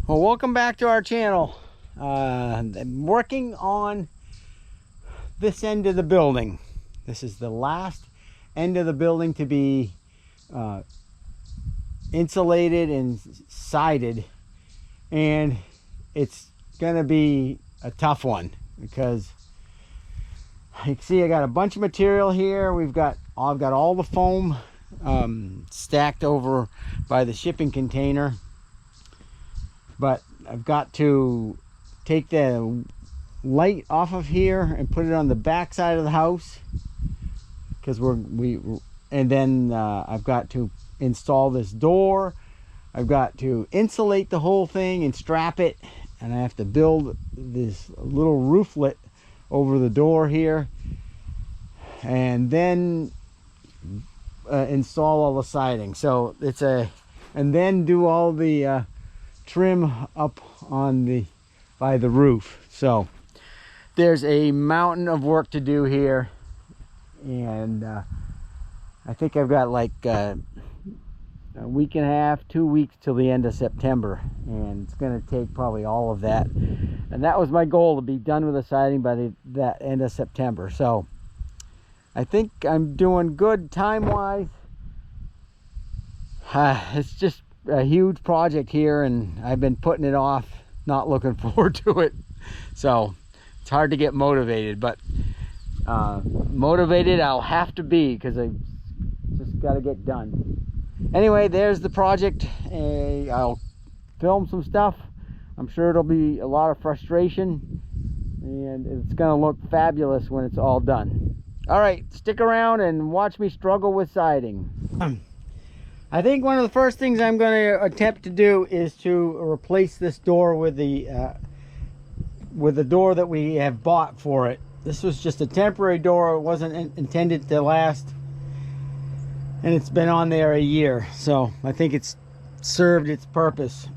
Well, welcome back to our channel. I'm working on this end of the building. This is the last end of the building to be insulated and sided, and it's gonna be a tough one because you can see I got a bunch of material here. I've got all the foam stacked over by the shipping container, but I've got to take the light off of here and put it on the back side of the house because and then I've got to install this door. I've got to insulate the whole thing and strap it, and I have to build this little rooflet over the door here, and then install all the siding. So and then do all the trim up on by the roof. So there's a mountain of work to do here, and I think I've got like a week and a half, 2 weeks till the end of September, and it's going to take probably all of that. And that was my goal, to be done with the siding by that end of September. So I think I'm doing good time-wise. It's just a huge project here, and I've been putting it off, not looking forward to it. So it's hard to get motivated, but motivated I'll have to be because I just got to get done. Anyway, there's the project. I'll film some stuff. I'm sure it'll be a lot of frustration, and it's gonna look fabulous when it's all done. All right, stick around and watch me struggle with siding. I think one of the first things I'm going to attempt to do is to replace this door with the door that we have bought for it. This was just a temporary door. It wasn't intended to last, and it's been on there a year, so I think it's served its purpose.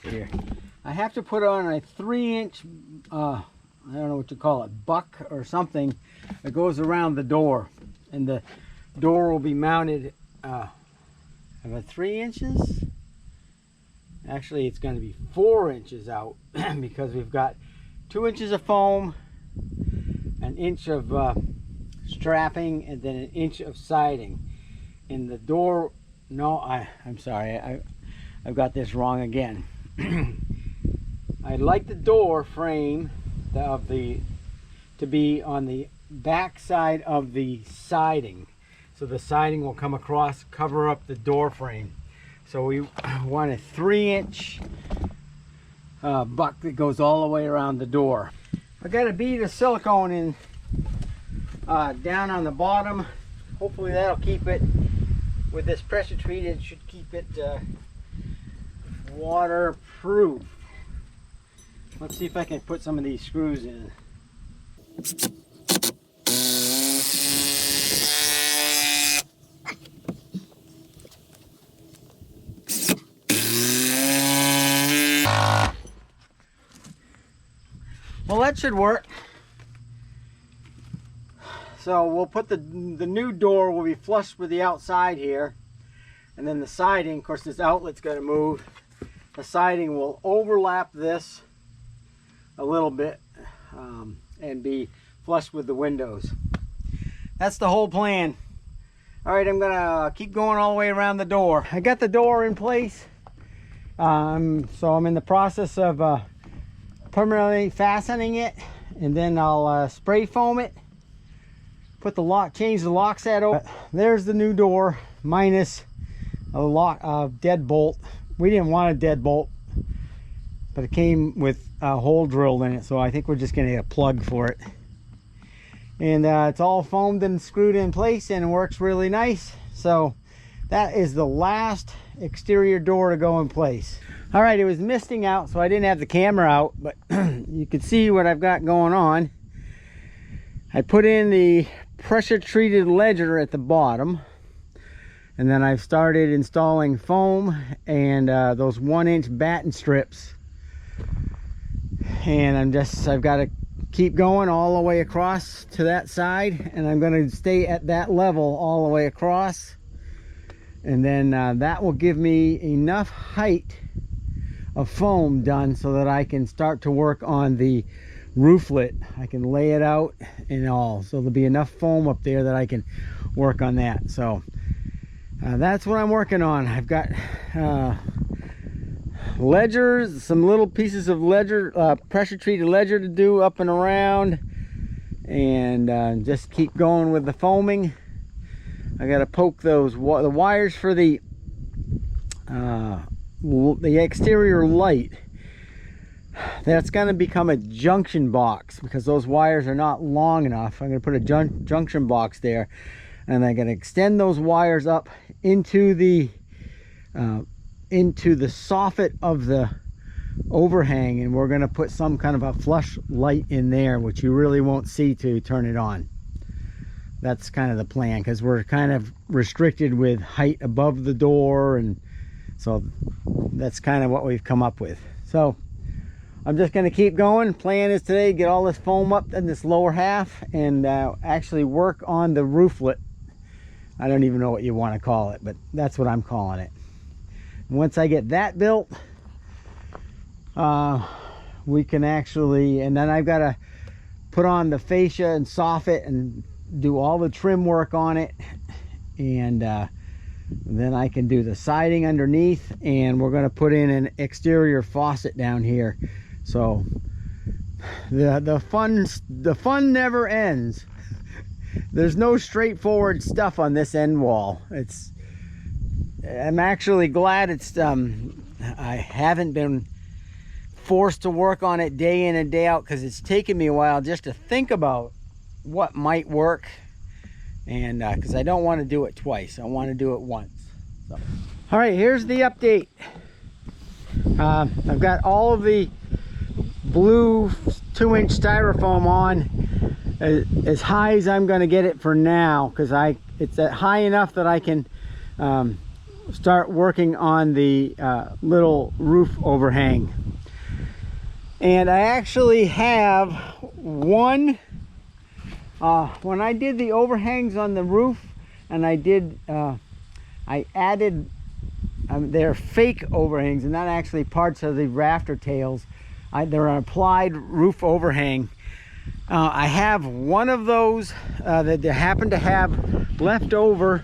Here, I have to put on a 3-inch I don't know what you call it, buck or something that goes around the door, and the door will be mounted about 3 inches. Actually, it's going to be 4 inches out because we've got 2 inches of foam, an inch of strapping, and then an inch of siding. And the door, no, I'm sorry, I've got this wrong again. I'd like the door frame to be on the back side of the siding, so the siding will come across, cover up the door frame. So we want a 3-inch buck that goes all the way around the door. I got a bead of silicone in down on the bottom. Hopefully that'll keep it, with this pressure treated, should keep it waterproof. Let's see if I can put some of these screws in. Well, that should work. So we'll put the new door will be flush with the outside here, and then the siding, of course this outlet's going to move. The siding will overlap this a little bit and be flush with the windows. That's the whole plan. All right, I'm gonna keep going all the way around the door. I got the door in place, so I'm in the process of permanently fastening it, and then I'll spray foam it, put the lock, change the lock set over. There's the new door minus a deadbolt. We didn't want a deadbolt, but it came with a hole drilled in it, so I think we're just gonna get a plug for it. And it's all foamed and screwed in place, and it works really nice. So that is the last exterior door to go in place. All right, it was misting out, so I didn't have the camera out, but you can see what I've got going on. I put in the pressure treated ledger at the bottom. And then I've started installing foam and those 1-inch batten strips. And I've got to keep going all the way across to that side, and I'm going to stay at that level all the way across. And then that will give me enough height of foam done so that I can start to work on the rooflet. I can lay it out and all, so there'll be enough foam up there that I can work on that. So that's what I'm working on. I've got ledgers, some little pieces of ledger, pressure treated ledger to do up and around, and just keep going with the foaming. I got to poke those the wires for the exterior light. That's going to become a junction box because those wires are not long enough. I'm going to put a junction box there, and I'm going to extend those wires up into the soffit of the overhang, and we're going to put some kind of a flush light in there, which you really won't see till you turn it on. That's kind of the plan, because we're kind of restricted with height above the door, and so that's kind of what we've come up with. So I'm just going to keep going. Plan is today get all this foam up in this lower half and actually work on the rooflet. I don't even know what you want to call it, but that's what I'm calling it. And once I get that built, we can actually, and then I've got to put on the fascia and soffit and do all the trim work on it, and then I can do the siding underneath, and we're going to put in an exterior faucet down here. So the fun never ends. There's no straightforward stuff on this end wall. I'm actually glad I haven't been forced to work on it day in and day out, because it's taken me a while just to think about what might work, and because I don't want to do it twice. I want to do it once. So. All right, here's the update. I've got all of the blue 2-inch styrofoam on as high as I'm going to get it for now, because it's high enough that I can start working on the little roof overhang. And I actually have one. When I did the overhangs on the roof, and I added, they're fake overhangs and not actually parts of the rafter tails. They're an applied roof overhang. I have one of those that I happen to have left over.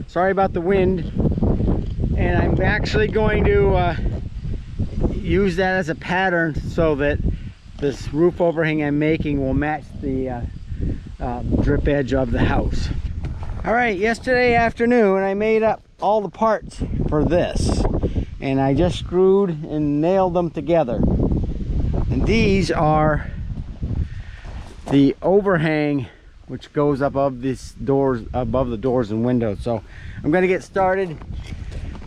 Sorry about the wind. And I'm actually going to use that as a pattern so that this roof overhang I'm making will match the drip edge of the house. All right, yesterday afternoon I made up all the parts for this, and I just screwed and nailed them together. And these are the overhang which goes above these doors, above the doors and windows. So I'm going to get started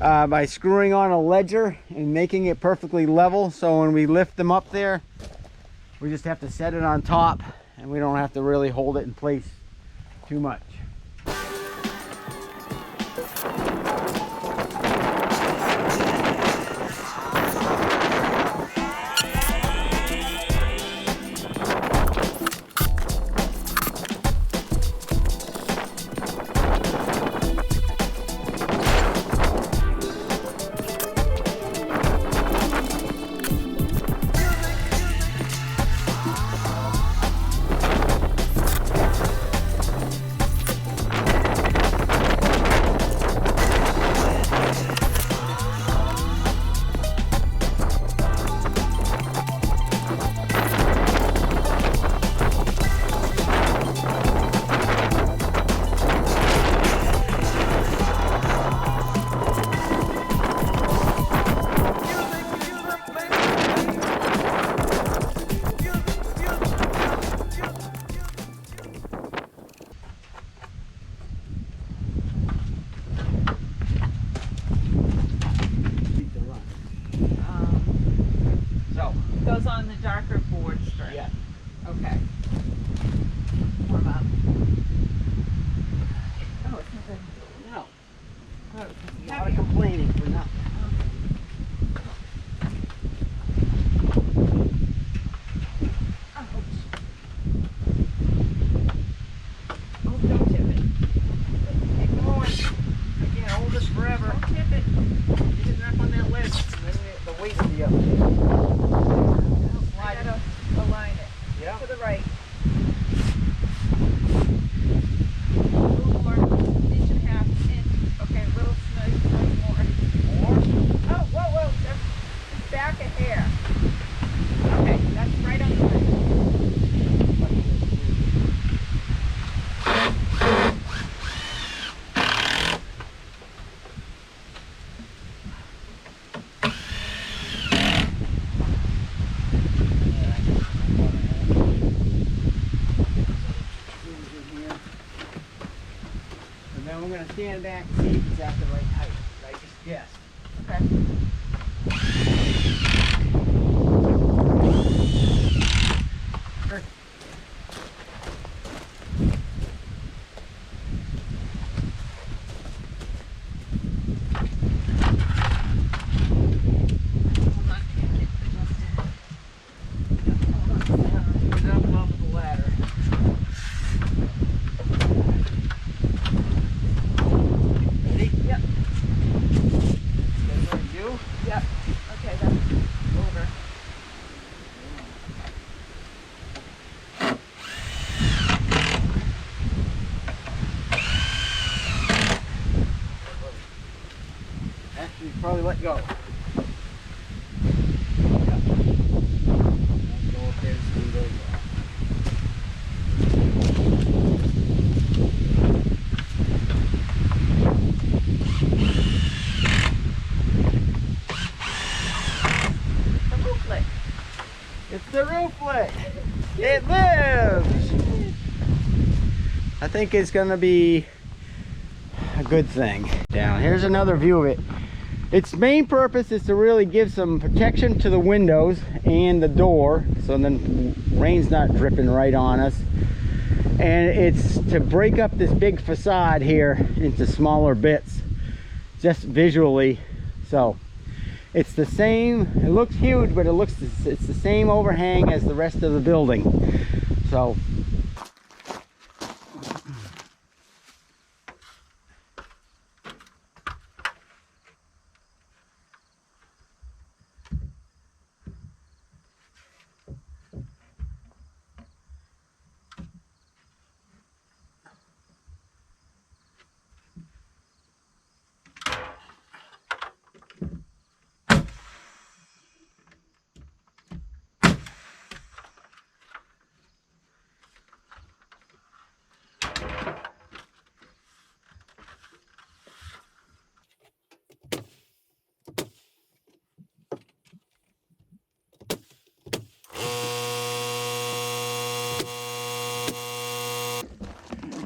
by screwing on a ledger and making it perfectly level, so when we lift them up there, we just have to set it on top, and we don't have to really hold it in place too much. A lot of complaining for nothing. Oh, don't tip it. Keep going. I can't hold this forever. Don't tip it. Get it up on that ledge, and then the weight will be up. I gotta align it. Yeah. To the right. A little more. Inch and a half. Inch. Okay, a little smudge. A little more. More? Oh, whoa, whoa. That's just back a hair. Okay, that's right on the line. And then we're going to stand back and see if it's at the right height. I just guessed. Okay. Put it up above the ladder. Ready? Yep. That's what you do? Yep. Okay, that's over. Actually, you probably let go. Go up there and see where you go. The rooflet. It's the rooflet. It lives. I think it's gonna be a good thing. Down here's another view of it. Its main purpose is to really give some protection to the windows and the door, so then rain's not dripping right on us. And it's to break up this big facade here into smaller bits, just visually. So it's the same, it looks huge, but it's the same overhang as the rest of the building. So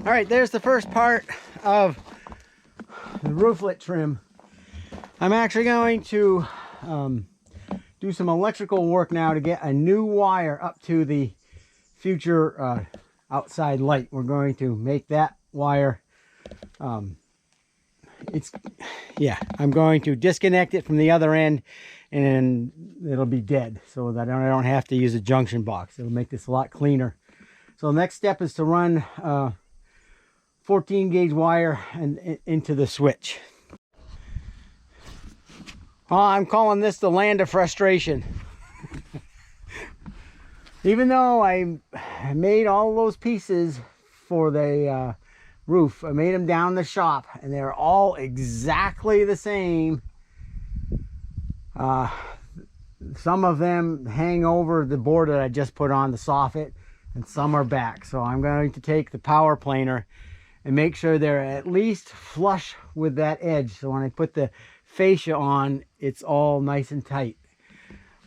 all right, there's the first part of the rooflet trim. I'm actually going to do some electrical work now to get a new wire up to the future outside light. We're going to make that wire, I'm going to disconnect it from the other end, and it'll be dead, so that I don't have to use a junction box. It'll make this a lot cleaner. So the next step is to run 14 gauge wire and into the switch. I'm calling this the land of frustration. Even though I made all those pieces for the roof, I made them down the shop, and they're all exactly the same. Some of them hang over the board that I just put on the soffit, and some are back. So I'm going to take the power planer and make sure they're at least flush with that edge, so when I put the fascia on, it's all nice and tight.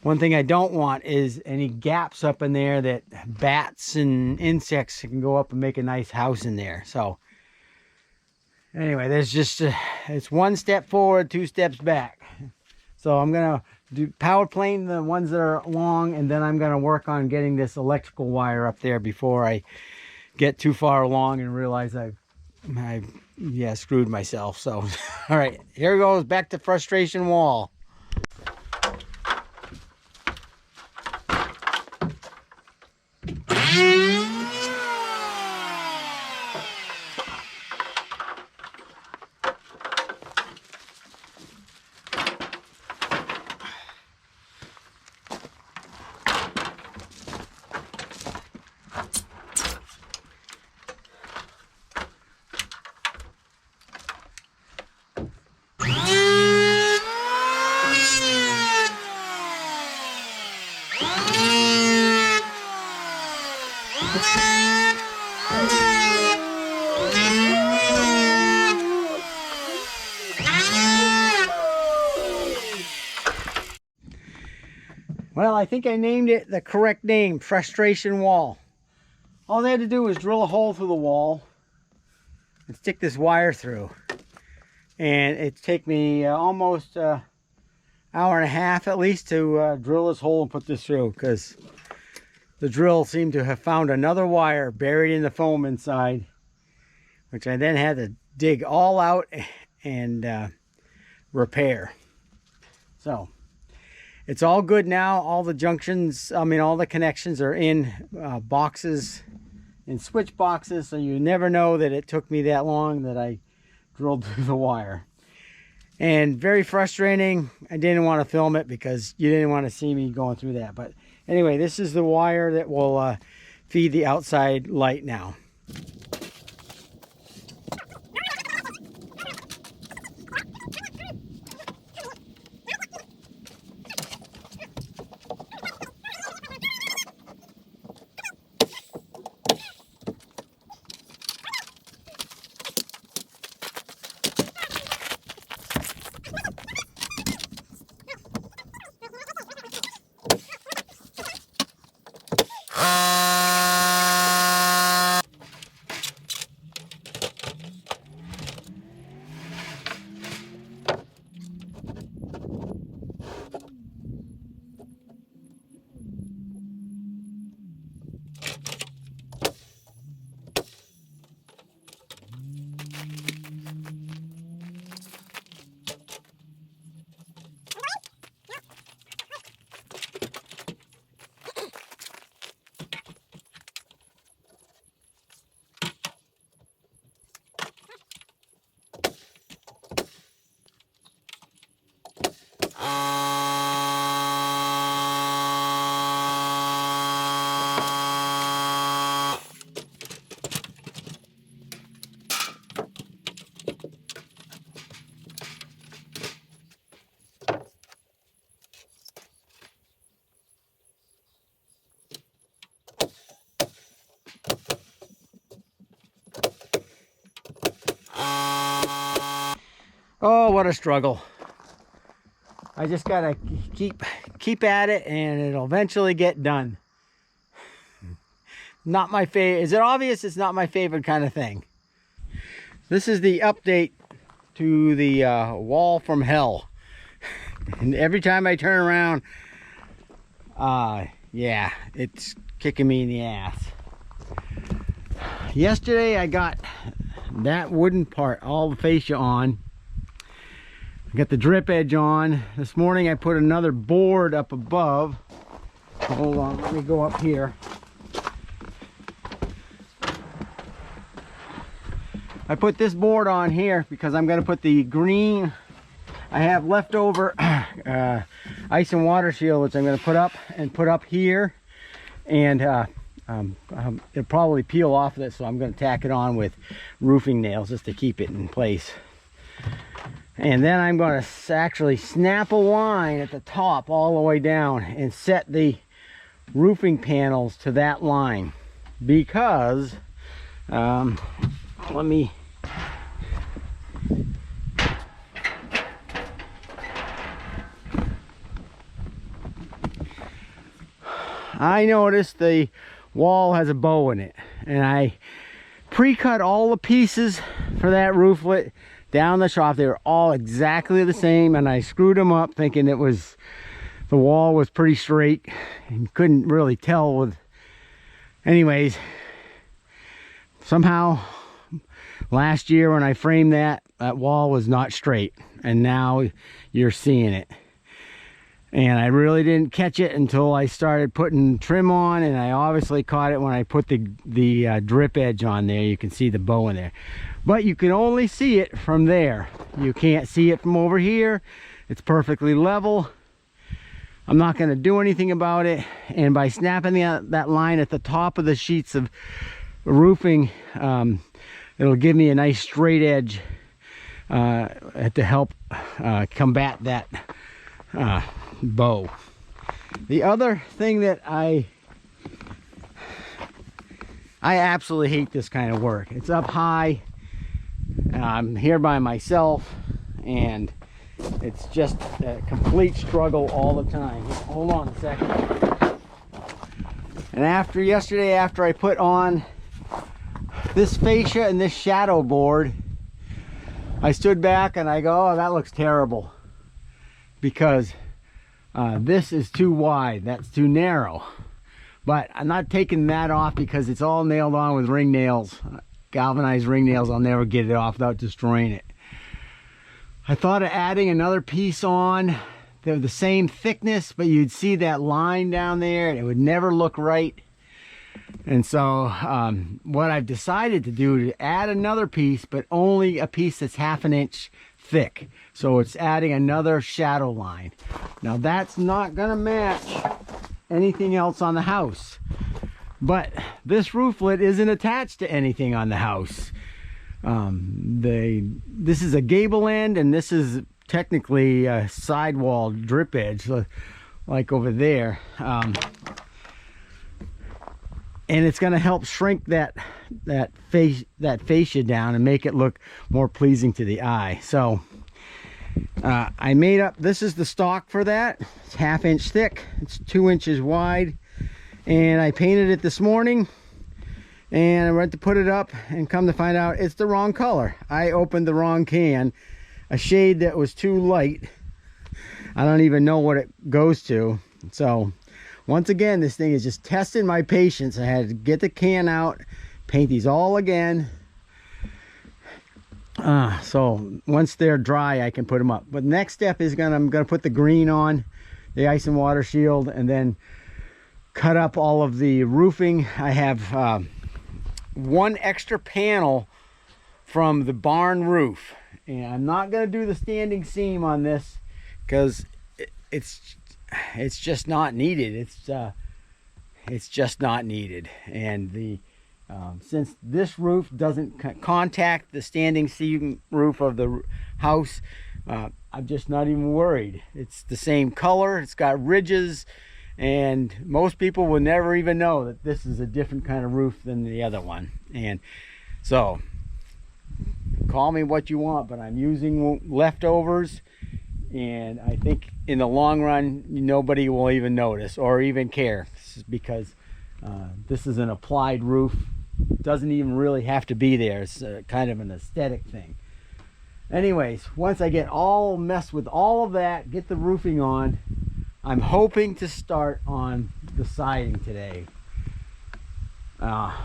One thing I don't want is any gaps up in there that bats and insects can go up and make a nice house in there. So anyway, there's just it's one step forward, two steps back. So I'm gonna do power plane the ones that are long, and then I'm gonna work on getting this electrical wire up there before I get too far along and realize I've yeah, screwed myself. So, all right, here goes back to frustration wall. Well, I think I named it the correct name, frustration wall. All they had to do was drill a hole through the wall and stick this wire through. And it'd take me almost an hour and a half at least to drill this hole and put this through, because the drill seemed to have found another wire buried in the foam inside, which I then had to dig all out and repair. So it's all good now. All the junctions, all the connections are in boxes, in switch boxes, so you never know that it took me that long that I drilled through the wire. And very frustrating. I didn't want to film it because you didn't want to see me going through that. But anyway, this is the wire that will feed the outside light now. Oh, what a struggle. I just gotta keep at it and it'll eventually get done. Not my favorite. Is it obvious? It's not my favorite kind of thing. This is the update to the wall from hell. And every time I turn around, yeah, it's kicking me in the ass. Yesterday I got that wooden part, all the fascia on. I got the drip edge on. This morning I put another board up above. Hold on, let me go up here. I put this board on here because I'm going to put the green I have leftover ice and water shield, which I'm going to put up here, and it'll probably peel off of this, so I'm going to tack it on with roofing nails just to keep it in place. And then I'm going to actually snap a line at the top all the way down and set the roofing panels to that line, because let me I noticed the wall has a bow in it, and I pre-cut all the pieces for that rooflet down the shop. They were all exactly the same, and I screwed them up thinking it was, the wall was pretty straight and couldn't really tell with, anyways, somehow Last year when I framed that wall was not straight, and now you're seeing it. And I really didn't catch it until I started putting trim on, and I obviously caught it when I put the drip edge on there. You can see the bow in there, but you can only see it from there. You can't see it from over here. It's perfectly level. I'm not going to do anything about it, and by snapping that line at the top of the sheets of roofing, it'll give me a nice straight edge to help combat that bow. The other thing that I absolutely hate this kind of work. It's up high. I'm here by myself, and it's just a complete struggle all the time. Hold on a second. And yesterday after I put on this fascia and this shadow board, I stood back and I go, oh, that looks terrible, because this is too wide, that's too narrow. But I'm not taking that off because it's all nailed on with ring nails, galvanized ring nails. I'll never get it off without destroying it. I thought of adding another piece on. They're the same thickness, but you'd see that line down there and it would never look right. And so what I've decided to do is add another piece, but only a piece that's 1/2 inch thick. So it's adding another shadow line. Now that's not gonna match anything else on the house, but this rooflet isn't attached to anything on the house. This is a gable end, and this is technically a sidewall drip edge, like over there. And it's going to help shrink that fascia down and make it look more pleasing to the eye. So I made up, this is the stock for that. It's 1/2 inch thick, it's 2 inches wide, and I painted it this morning, and I went to put it up, and come to find out it's the wrong color. I opened the wrong can, a shade that was too light. I don't even know what it goes to. So once again, this thing is just testing my patience. I had to get the can out, paint these all again. So once they're dry, I can put them up. But next step is I'm gonna put the green on, the ice and water shield, and then cut up all of the roofing. I have one extra panel from the barn roof, and I'm not gonna do the standing seam on this because it's just not needed. It's just not needed. And since this roof doesn't contact the standing seam roof of the house, I'm just not even worried. It's the same color, it's got ridges, and most people will never even know that this is a different kind of roof than the other one. And so call me what you want, but I'm using leftovers, and I think in the long run nobody will even notice or even care, because this is an applied roof. It doesn't even really have to be there. It's kind of an aesthetic thing. Anyways, once I get all messed with all of that, get the roofing on, I'm hoping to start on the siding today. But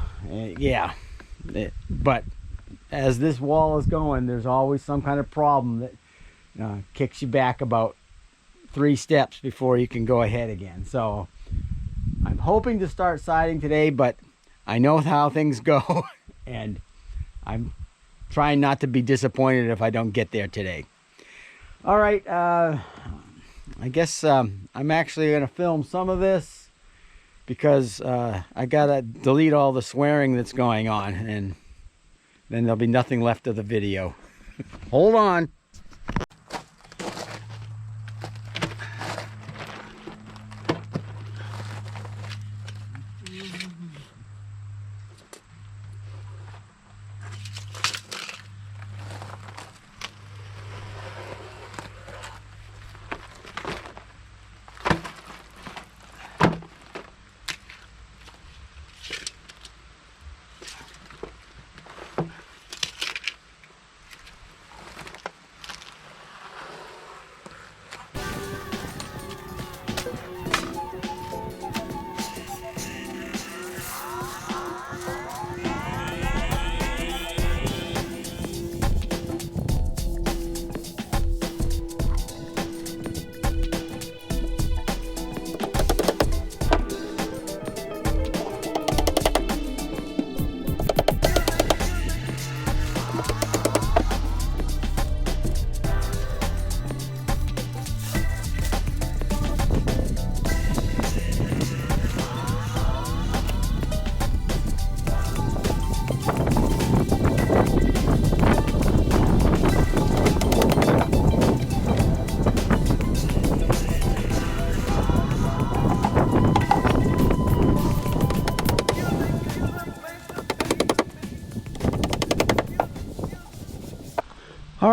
as this wall is going, there's always some kind of problem that kicks you back about 3 steps before you can go ahead again. So I'm hoping to start siding today, but I know how things go, and I'm trying not to be disappointed if I don't get there today. All right, I guess I'm actually going to film some of this, because I gotta delete all the swearing that's going on, and then there'll be nothing left of the video. Hold on.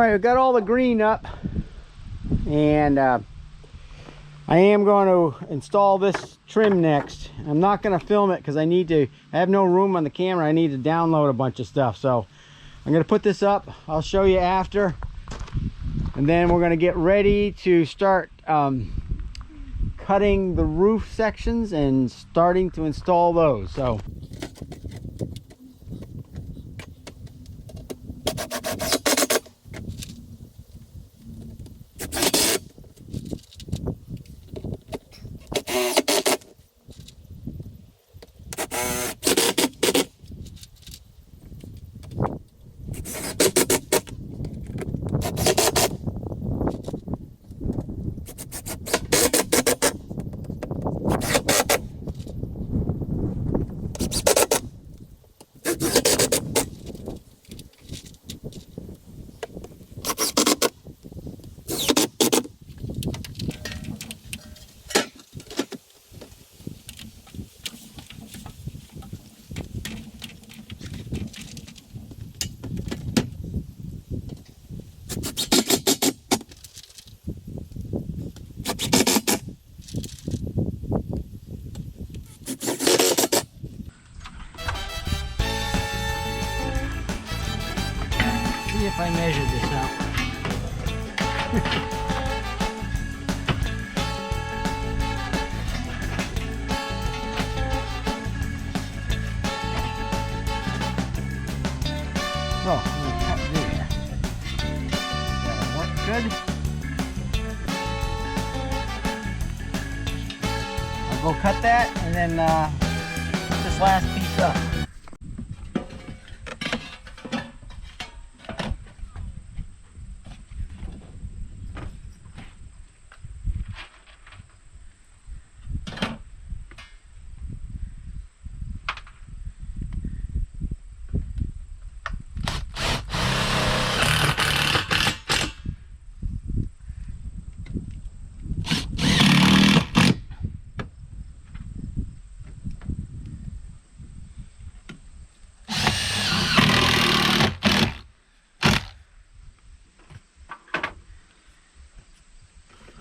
right, we've got all the green up, and I am going to install this trim next. I'm not going to film it because I have no room on the camera. I need to download a bunch of stuff. So I'm going to put this up. I'll show you after. And then we're going to get ready to start cutting the roof sections and starting to install those. So see if I measured this out. Oh, I'm gonna cut there. That'll work good. I'll go cut that and then put this last piece up.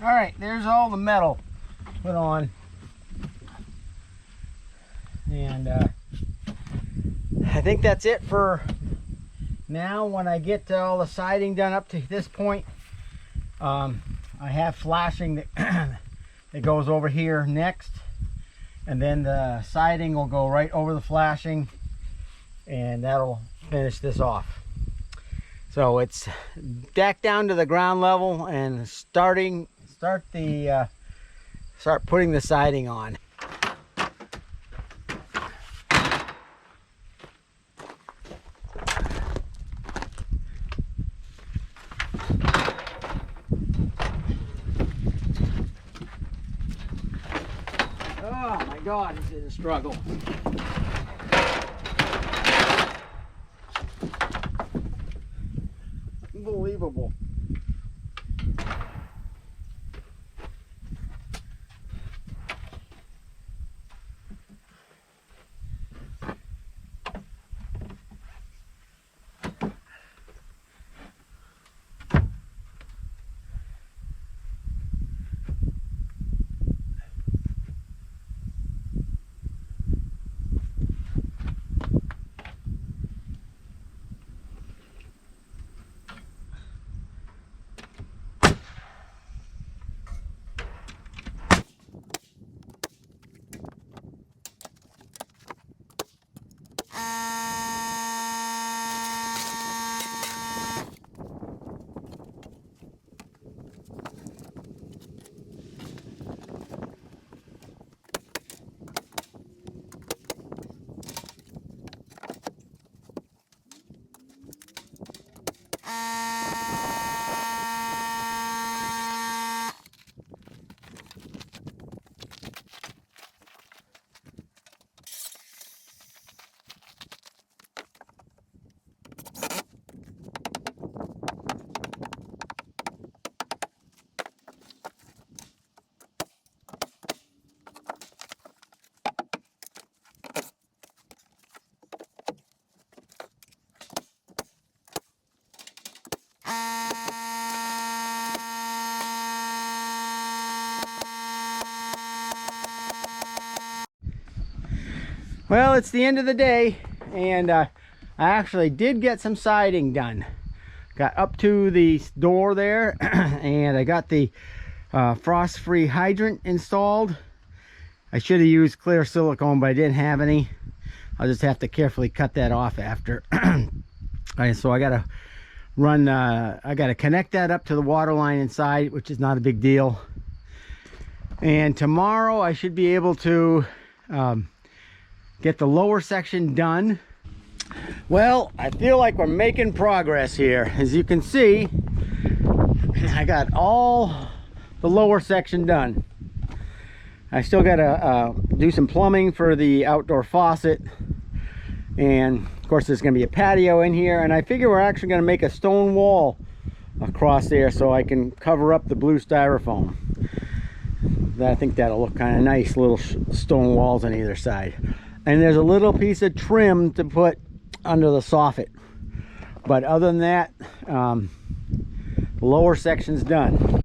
All right, there's all the metal put on, and I think that's it for now. When I get all the siding done up to this point, I have flashing that that goes over here next, and then the siding will go right over the flashing, and that'll finish this off. So it's back down to the ground level and start putting the siding on. Oh my God, this is a struggle. Unbelievable. Well, it's the end of the day, and I actually did get some siding done. Got up to the door there, and I got the frost-free hydrant installed. I should have used clear silicone, but I didn't have any. I'll just have to carefully cut that off after. So I gotta run, I gotta connect that up to the water line inside, which is not a big deal. And tomorrow I should be able to get the lower section done. Well, I feel like we're making progress here. As you can see, I got all the lower section done. I still gotta do some plumbing for the outdoor faucet, and of course there's gonna be a patio in here, and I figure we're actually gonna make a stone wall across there so I can cover up the blue styrofoam. I think that'll look kind of nice, little stone walls on either side. And there's a little piece of trim to put under the soffit, but other than that, the lower section's done.